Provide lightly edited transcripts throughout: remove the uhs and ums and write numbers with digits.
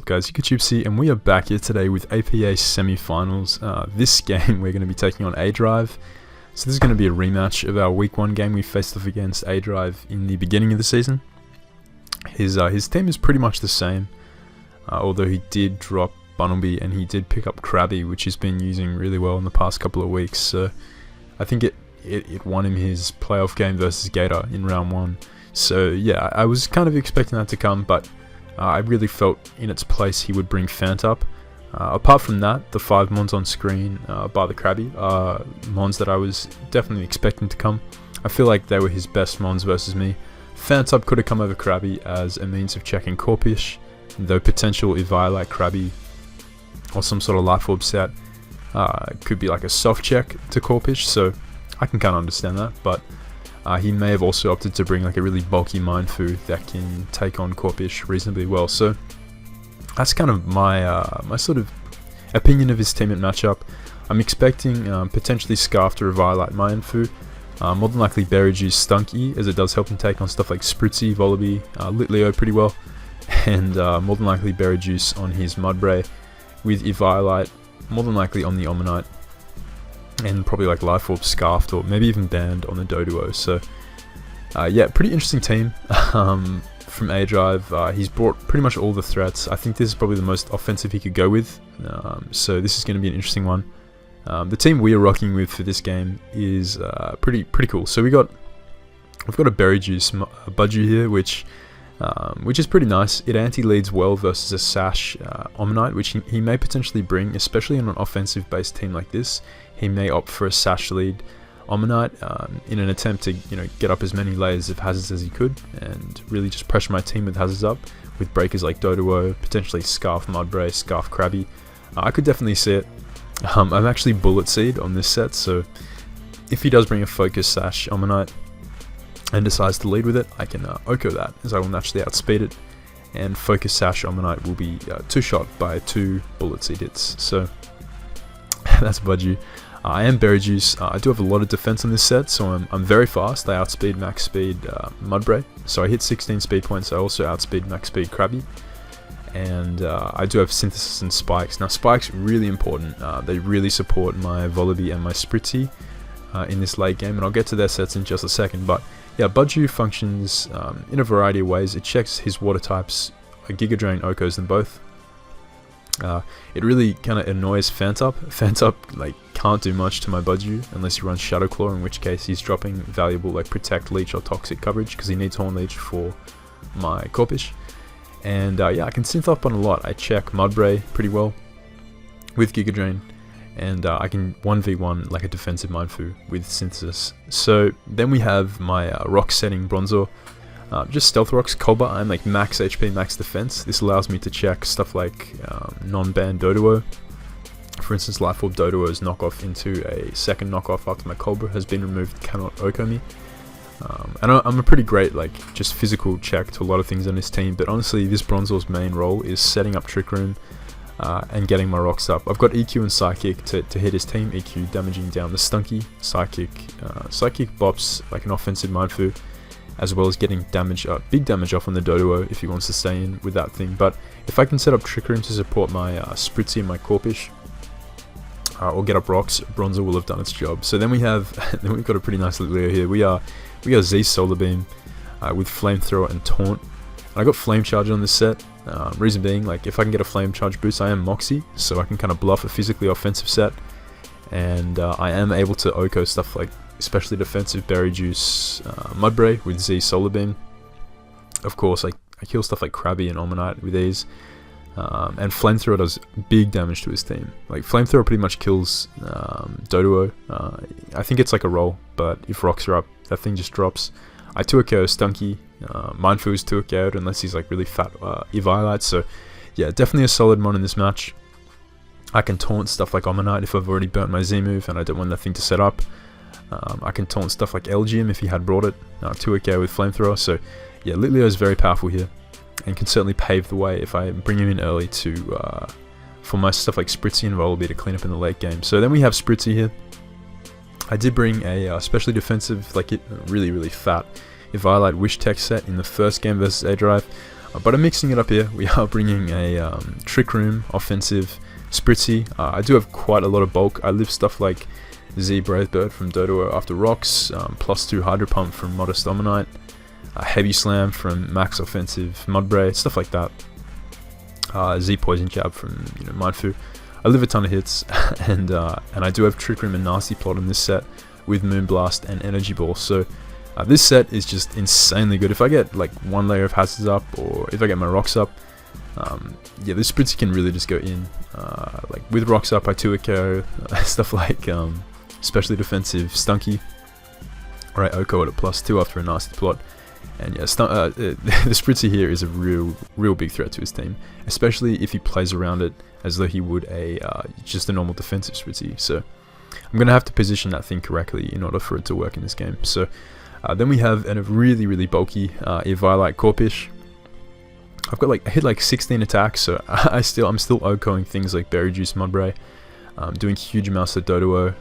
up guys, YouTube, and we are back here today with APA semi-finals. This game we're going to be taking on aDrive. So this is going to be a rematch of our week 1 game we faced off against aDrive in the beginning of the season. His team is pretty much the same, although he did drop Bumblebee and he did pick up Krabby, which he's been using really well in the past couple of weeks. So I think it won him his playoff game versus Gator in round 1. So yeah, I was kind of expecting that to come, but I really felt in its place he would bring Phantombass. Apart from that, the 5 mons on screen by the Krabby are mons that I was definitely expecting to come. I feel like they were his best mons versus me. Phantombass could have come over Krabby as a means of checking Corpish, though potential Eviolite Krabby or some sort of Life Orb set could be like a soft check to Corpish, so I can kind of understand that, but he may have also opted to bring like a really bulky Mindfu that can take on Corpish reasonably well. So that's kind of my my sort of opinion of his teammate matchup. I'm expecting potentially Scarf to Eviolite Mindfu, more than likely Berry Juice Stunky, as it does help him take on stuff like Spritzy, Volibee, Litleo pretty well, and more than likely Berry Juice on his Mudbray, with Eviolite more than likely on the Omanyte, and probably like Life Orb Scarfed or maybe even banned on the Doduo. So yeah, pretty interesting team from aDrive. He's brought pretty much all the threats. I think this is probably the most offensive he could go with, so this is going to be an interesting one. The team we are rocking with for this game is pretty cool. So we've got a Berry Juice Budgie here, which is pretty nice. It anti-leads well versus a Sash Omanyte, which he may potentially bring, especially in an offensive based team like this. He may opt for a Sash lead Omanyte in an attempt to get up as many layers of hazards as he could and really just pressure my team with hazards up with breakers like Doduo, potentially Scarf Mudbray, Scarf Krabby. I could definitely see it. I'm actually Bullet Seed on this set, so if he does bring a Focus Sash Omanyte and decides to lead with it, I can Oko that, as I will naturally outspeed it, and Focus Sash Omanyte will be 2-shot by 2 Bullet Seed hits. So that's Budgie. I am Berry Juice. I do have a lot of defense on this set, so I'm very fast. I outspeed max speed Mudbray, so I hit 16 speed points. I also outspeed max speed Krabby, and I do have Synthesis and Spikes. Now Spikes really important. They really support my Volibee and my Spritzy in this late game, and I'll get to their sets in just a second. But yeah, Budgie functions in a variety of ways. It checks his water types. Giga Drain Okos them both. It really kind of annoys Phantombass. Phantombass like can't do much to my Budgie unless he runs Shadow Claw, in which case he's dropping valuable like Protect, Leech or Toxic coverage because he needs Horn Leech for my Corpish. And yeah, I can synth up on a lot. I check Mudbray pretty well with Giga Drain, and I can 1v1 like a defensive Mindfu with Synthesis. So then we have my rock setting Bronzor. Just Stealth Rocks Cobra. I'm like max HP, max defense. This allows me to check stuff like non-banned Doduo. For instance, Life Orb Doduo's knockoff into a second knockoff after my Cobra has been removed, cannot Oko me. And I'm a pretty great like just physical check to a lot of things on this team, but honestly this Bronzor's main role is setting up Trick Room and getting my rocks up. I've got EQ and Psychic to hit his team. EQ damaging down the Stunky, Psychic bops like an offensive Mindfu, as well as getting damage, big damage off on the Doduo if he wants to stay in with that thing. But if I can set up Trick Room to support my Spritzy and my Corpish, or get up rocks, Bronzor will have done its job. So then we've got a pretty nice little Leo here. We got Z Solar Beam with Flamethrower and Taunt. And I got Flame Charge on this set. Reason being, like if I can get a Flame Charge boost, I am Moxie, so I can kind of bluff a physically offensive set, and I am able to Oko stuff like especially defensive Berry Juice Mudbray with Z Solar Beam. Of course, I kill stuff like Krabby and Omanyte with these. And Flamethrower does big damage to his team. Like Flamethrower pretty much kills Doduo. I think it's like a roll, but if rocks are up, that thing just drops. I 2-KO Stunky. Mindfu is 2-KO'd unless he's like really fat Eviolite. So yeah, definitely a solid mon in this match. I can taunt stuff like Omanyte if I've already burnt my Z move and I don't want that thing to set up. I can taunt stuff like Elgium if he had brought it. 2-KO with Flamethrower. So yeah, Litleo is very powerful here, and can certainly pave the way if I bring him in early to for my stuff like Spritzy and Volibee to clean up in the late game. So then we have Spritzy here. I did bring a especially defensive, like really fat Eviolite Wish Tech set in the first game versus aDrive. But I'm mixing it up here. We are bringing a Trick Room offensive Spritzy. I do have quite a lot of bulk. I live stuff like Z Bravebird from Doduo after rocks, +2 Hydro Pump from Modest Omanite, Heavy Slam from Max Offensive Mudbray, stuff like that. Z Poison Jab from Mindfu. I live a ton of hits, and I do have Trick Room and Nasty Plot in this set with Moonblast and Energy Ball. So this set is just insanely good. If I get like one layer of hazards up, or if I get my rocks up, yeah, this Spritzy can really just go in. Like with rocks up, I 2 KO, stuff like specially defensive Stunky, or I OHKO it at +2 after a Nasty Plot. And yeah, the Spritzy here is a real big threat to his team, especially if he plays around it as though he would just a normal defensive Spritzy. So I'm going to have to position that thing correctly in order for it to work in this game. So then we have a really bulky Eviolite Corpish. I hit like 16 attacks, so I'm still OHKOing things like Berry Juice Mudbray, doing huge amounts of Doduo.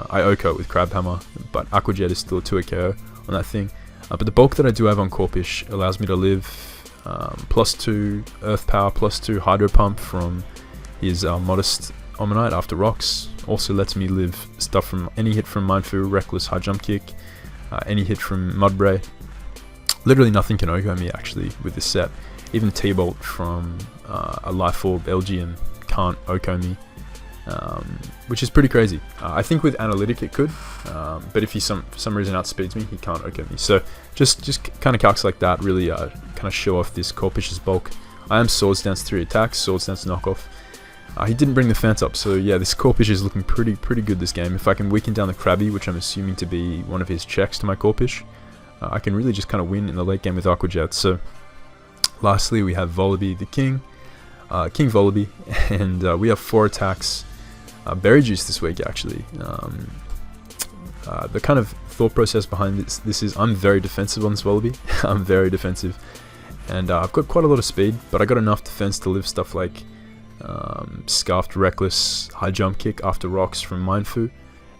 I OHKO it with Crab Hammer, but Aqua Jet is still a 2 KO on that thing. But the bulk that I do have on Corpish allows me to live +2 Earth Power, +2 Hydro Pump from his Modest Omanite after rocks. Also lets me live stuff from any hit from Mindfu, Reckless High Jump Kick, any hit from Mudbray. Literally nothing can OHKO me actually with this set. Even T-Bolt from a Life Orb LGM can't OHKO me, which is pretty crazy. I think with Analytic it could, but if he for some reason outspeeds me, he can't OHKO me. So just kind of calcs like that really kind of show off this Corpish's bulk. I am Swords Dance 3 attacks, Swords Dance knockoff. He didn't bring the Phant up, so yeah, this Corpish is looking pretty good this game. If I can weaken down the Krabby, which I'm assuming to be one of his checks to my Corpish, I can really just kind of win in the late game with Aqua Jet. So lastly, we have Volibee the King, King Volibee, and we have 4 attacks. Berry Juice this week actually. The kind of thought process behind this is I'm very defensive on this Volibee. I'm very defensive, and I've got quite a lot of speed, but I got enough defense to live stuff like Scarfed Reckless High Jump Kick after rocks from Mindfu,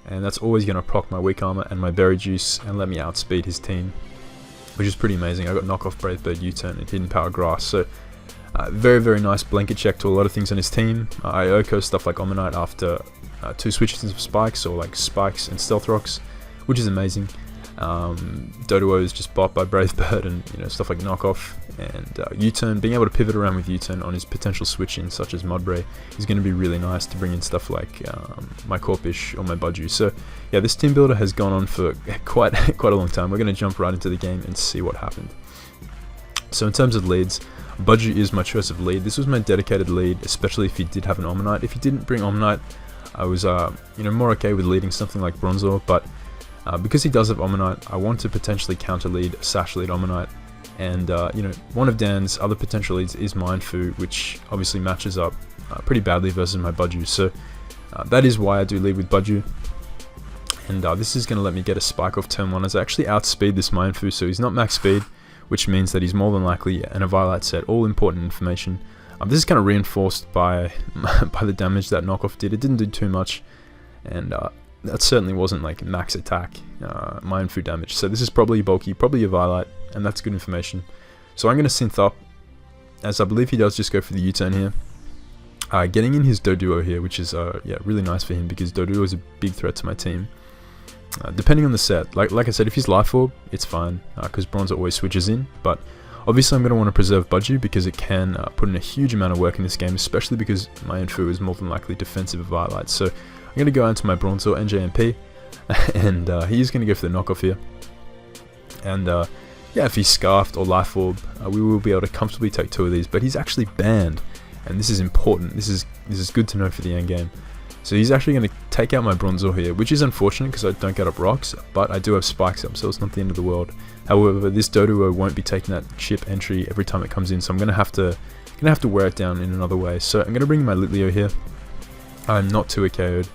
and that's always going to proc my weak armor and my Berry Juice and let me outspeed his team, which is pretty amazing. I got knockoff Bravebird U-turn and Hidden Power Grass, so very nice blanket check to a lot of things on his team. I OHKO stuff like Omanite after 2 switches of spikes, or like spikes and stealth rocks, which is amazing. Doduo is just bought by Bravebird and stuff like knockoff, and U-turn, being able to pivot around with U-turn on his potential switch-ins such as Mudbray is going to be really nice to bring in stuff like my Corpish or my Budgie. So yeah, this team builder has gone on for quite a long time. We're going to jump right into the game and see what happened. So in terms of leads, Budgie is my choice of lead. This was my dedicated lead, especially if he did have an Omanite. If he didn't bring Omanite, I was more okay with leading something like Bronzor, but because he does have Omanite, I want to potentially counter lead a Sash lead Omanite, and one of Dan's other potential leads is Mindfu, which obviously matches up pretty badly versus my Budgie. So that is why I do lead with Budgie, and this is going to let me get a spike off turn 1 as I actually outspeed this Mindfu, so he's not max speed, which means that he's more than likely an Eviolite set. All important information. This is kind of reinforced by the damage that knockoff did. It didn't do too much, and that certainly wasn't like max attack Mindfu damage. So this is probably bulky, probably Eviolite, and that's good information. So I'm going to synth up, as I believe he does just go for the U-turn here. Getting in his Doduo here, which is really nice for him because Doduo is a big threat to my team. Depending on the set, like I said, if he's Life Orb, it's fine, because Bronzer always switches in, but obviously I'm going to want to preserve Budgie because it can put in a huge amount of work in this game, especially because my Infu is more than likely defensive Eviolite. So I'm going to go into my Bronzer NJMP, and he's going to go for the knockoff here. And yeah, if he's Scarfed or Life Orb, we will be able to comfortably take 2 of these, but he's actually banned, and this is important. This is good to know for the end game. So he's actually going to take out my Bronzor here, which is unfortunate because I don't get up rocks, but I do have spikes up, so it's not the end of the world. However, this Doduo won't be taking that chip entry every time it comes in, so I'm going to have to wear it down in another way. So I'm going to bring my Litleo here. I'm not 2 KO'd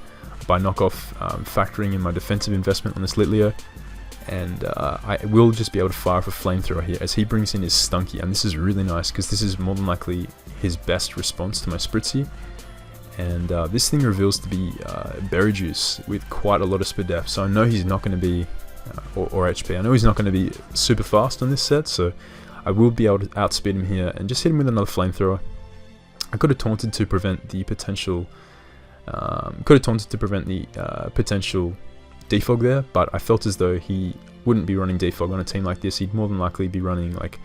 by knockoff, factoring in my defensive investment on this Litleo, and I will just be able to fire off a flamethrower here as he brings in his Stunky, and this is really nice because this is more than likely his best response to my Spritzy. And this thing reveals to be Berry Juice with quite a lot of speed depth, so I know he's not going to be, or HP, I know he's not going to be super fast on this set, so I will be able to outspeed him here and just hit him with another flamethrower. I could have taunted to prevent the potential potential defog there, but I felt as though he wouldn't be running defog on a team like this. He'd more than likely be running like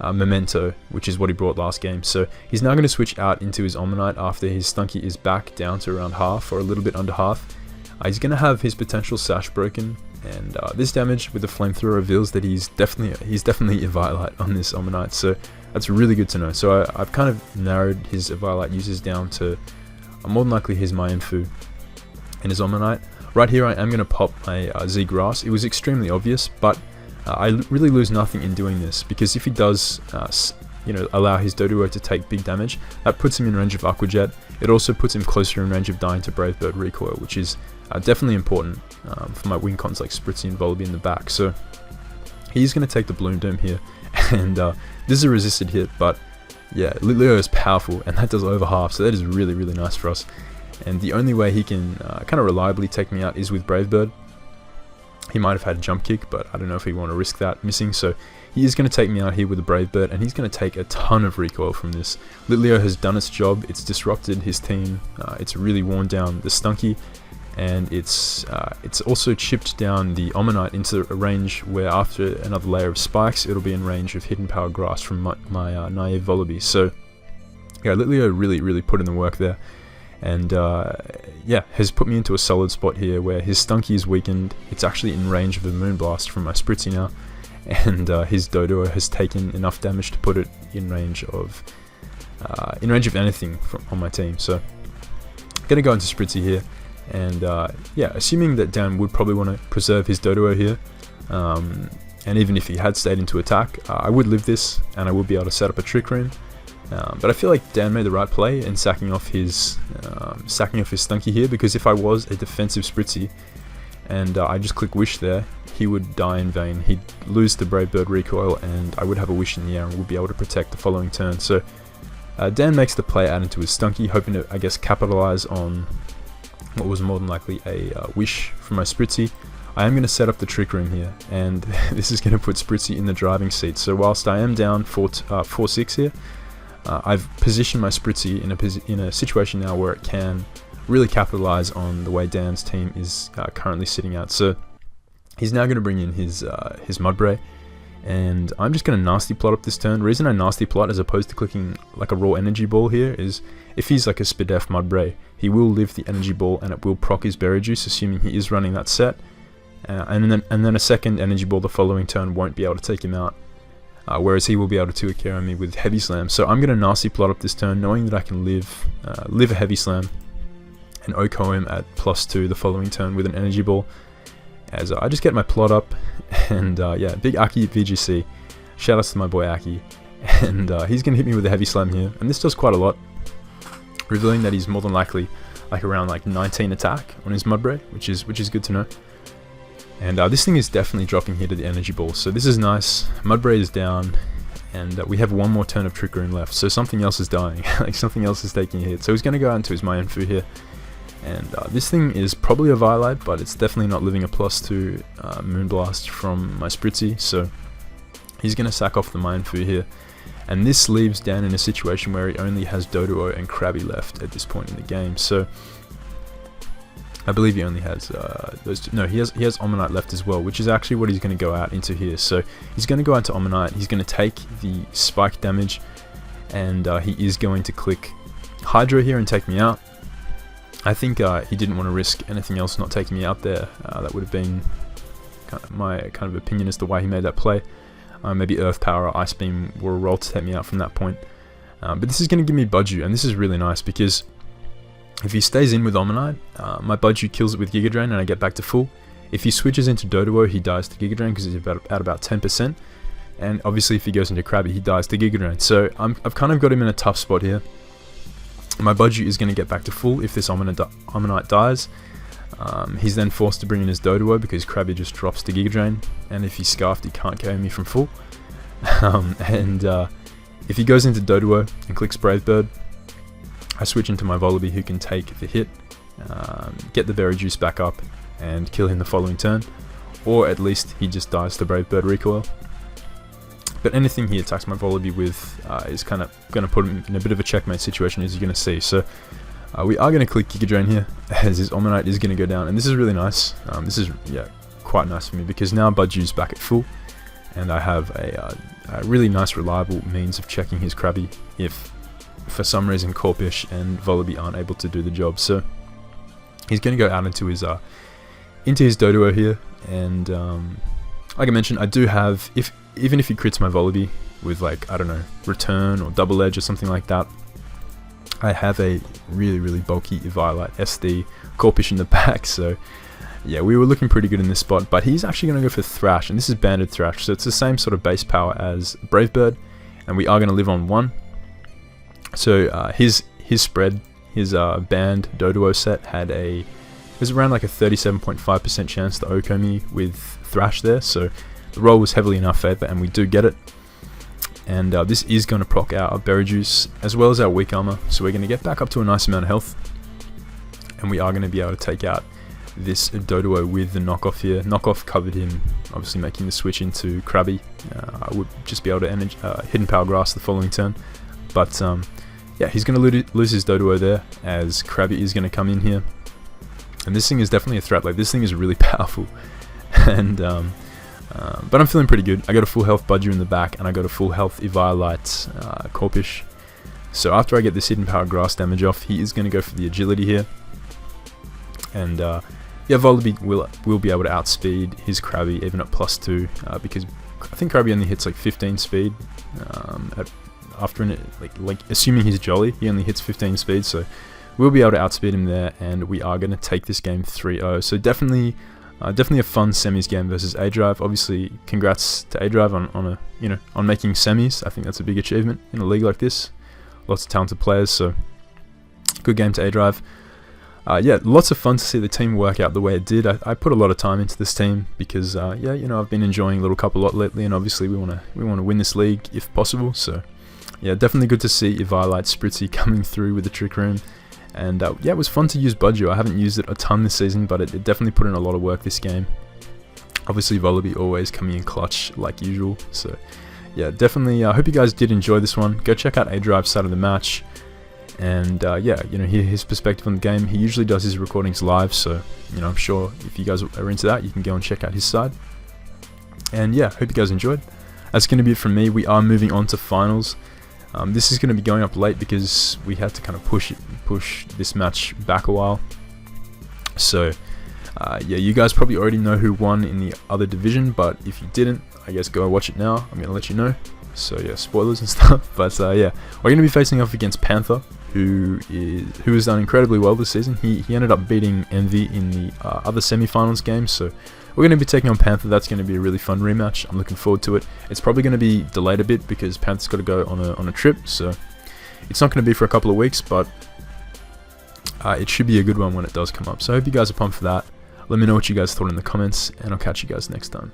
Memento, which is what he brought last game. So he's now going to switch out into his Omanyte after his Stunky is back down to around half, or a little bit under half. He's going to have his potential sash broken, and this damage with the flamethrower reveals that he's definitely a Violite on this Omanyte. So that's really good to know. So I've kind of narrowed his Violite uses down to more than likely his Mayenfu and his Omanyte. Right here I am going to pop my Z Grass. It was extremely obvious, but I really lose nothing in doing this, because if he does allow his Doduo to take big damage, that puts him in range of Aqua Jet. It also puts him closer in range of dying to Brave Bird recoil, which is definitely important for my wing cons like Spritzy and Volibee in the back. So he's going to take the Bloom Dome here, and this is a resisted hit, but yeah, Litleo is powerful, and that does over half, so that is really, really nice for us. And the only way he can kind of reliably take me out is with Brave Bird. He might have had a jump kick, but I don't know if he want to risk that missing, so he is going to take me out here with a Brave Bird, and he's going to take a ton of recoil from this. Litleo has done its job. It's disrupted his team. It's really worn down the Stunky, and it's also chipped down the Omanyte into a range where after another layer of spikes, it'll be in range of Hidden Power Grass from my Naive Volibee. So yeah, Litleo really put in the work there, and yeah, has put me into a solid spot here where his Stunky is weakened. It's actually in range of a Moonblast from my Spritzy now, and his Doduo has taken enough damage to put it in range of anything on my team. So I'm gonna go into Spritzy here, and yeah, assuming that Dan would probably want to preserve his Doduo here, and even if he had stayed into attack, I would live this, and I would be able to set up a Trick Room. But I feel like Dan made the right play in sacking off his Stunky here, because if I was a defensive Spritzy and I just click Wish there, he would die in vain. He'd lose the Brave Bird recoil, and I would have a Wish in the air and would be able to protect the following turn. So Dan makes the play out into his Stunky, hoping to, I guess, capitalize on what was more than likely a Wish from my Spritzy. I am going to set up the Trick Room here, and this is going to put Spritzy in the driving seat. So whilst I am down 4-6 here, I've positioned my Spritzy in a situation now where it can really capitalize on the way Dan's team is currently sitting out. So he's now going to bring in his Mudbray, and I'm just going to Nasty Plot up this turn. The reason I Nasty Plot as opposed to clicking like a raw Energy Ball here is if he's like a Spidef Mudbray, he will live the Energy Ball and it will proc his Berry Juice, assuming he is running that set, and then a second Energy Ball the following turn won't be able to take him out. Whereas he will be able to 2-KO me with Heavy Slam. So I'm going to Nasty Plot up this turn, knowing that I can live a Heavy Slam and OHKO him at +2 the following turn with an Energy Ball. As I just get my plot up, and yeah, big Aki VGC. Shout outs to my boy Aki. And he's going to hit me with a Heavy Slam here, and this does quite a lot, revealing that he's more than likely like around like 19 attack on his Mudbray, which is good to know. And this thing is definitely dropping here to the Energy Ball, so this is nice. Mudbray is down, and we have one more turn of Trick Room left, so something else is dying, like something else is taking a hit. So he's going to go out into his Mayenfu here, and this thing is probably a Violite, but it's definitely not living a +2 Moonblast from my Spritzy, so he's going to sack off the Mayenfu here. And this leaves Dan in a situation where he only has Doduo and Krabby left at this point in the game. So I believe he only has those two. No, he has Omanyte left as well, which is actually what he's going to go out into here. So he's going to go out to Omanyte, he's going to take the spike damage, and he is going to click Hydro here and take me out. I think he didn't want to risk anything else not taking me out there. That would have been my kind of opinion as to why he made that play. Maybe Earth Power or Ice Beam will roll to take me out from that point. But this is going to give me Budju, and this is really nice because if he stays in with Omanyte, my Budju kills it with Giga Drain and I get back to full. If he switches into Doduo, he dies to Giga Drain because he's at about 10%. And obviously if he goes into Krabby, he dies to Giga Drain. So I've kind of got him in a tough spot here. My Budju is going to get back to full if this Omanyte dies. He's then forced to bring in his Doduo because Krabby just drops to Giga Drain. And if he's Scarfed, he can't KO me from full. If he goes into Doduo and clicks Brave Bird, I switch into my Volibee who can take the hit, get the Berry Juice back up, and kill him the following turn. Or at least he just dies to Brave Bird recoil. But anything he attacks my Volibee with is kind of going to put him in a bit of a checkmate situation, as you're going to see. So we are going to click Giga Drain here, as his Omanyte is going to go down, and this is really nice. This is quite nice for me, because now Budgew's back at full, and I have a really nice reliable means of checking his Krabby if for some reason Corphish and Volibee aren't able to do the job. So he's going to go out into his Doduo here, and like I mentioned, I do have, even if he crits my Volibee with, like, I don't know, Return or Double Edge or something like that, I have a really bulky Eviolite SD Corphish in the back. So yeah, we were looking pretty good in this spot, but he's actually going to go for Thrash, and this is Banded Thrash, so it's the same sort of base power as Brave Bird, and we are going to live on 1. So his spread, his banned Doduo set had it was around like a 37.5% chance to OHKO me with Thrash there, so the roll was heavily in our favour, and we do get it. And this is going to proc our Berry Juice as well as our Weak Armor, so we're going to get back up to a nice amount of health, and we are going to be able to take out this Doduo with the knockoff here. Knockoff covered him, obviously making the switch into Krabby. I would just be able to Hidden Power Grass the following turn, but yeah, he's going to lose his Doduo there, as Krabby is going to come in here. And this thing is definitely a threat. Like, this thing is really powerful. And but I'm feeling pretty good. I got a full health Budgew in the back, and I got a full health Eviolite Corphish. So after I get this Hidden Power Grass damage off, he is going to go for the agility here. And yeah, Volibee will be able to outspeed his Krabby even at +2, because I think Krabby only hits like 15 speed after like assuming he's Jolly, he only hits 15 speed, so we'll be able to outspeed him there, and we are going to take this game 3-0. So definitely a fun semis game versus aDrive. Obviously, congrats to aDrive on making semis. I think that's a big achievement in a league like this. Lots of talented players, so good game to aDrive. Yeah, lots of fun to see the team work out the way it did. I put a lot of time into this team because yeah, I've been enjoying Little Cup a lot lately, and obviously we want to win this league if possible. So yeah, definitely good to see Eviolite Spritzy coming through with the Trick Room. And yeah, it was fun to use Budgew. I haven't used it a ton this season, but it definitely put in a lot of work this game. Obviously, Volibee always coming in clutch like usual. So yeah, definitely. I hope you guys did enjoy this one. Go check out aDrive's side of the match, and yeah, hear his perspective on the game. He usually does his recordings live, so I'm sure if you guys are into that, you can go and check out his side. And yeah, hope you guys enjoyed. That's going to be it from me. We are moving on to finals. This is going to be going up late because we had to kind of push this match back a while. So yeah, you guys probably already know who won in the other division, but if you didn't, I guess go watch it now. I'm going to let you know. So yeah, spoilers and stuff. But yeah, we're going to be facing off against Panther, who has done incredibly well this season. He ended up beating Envy in the other semi-finals game. So we're going to be taking on Panther. That's going to be a really fun rematch. I'm looking forward to it. It's probably going to be delayed a bit because Panther's got to go on a trip, so it's not going to be for a couple of weeks, but it should be a good one when it does come up. So I hope you guys are pumped for that. Let me know what you guys thought in the comments, and I'll catch you guys next time.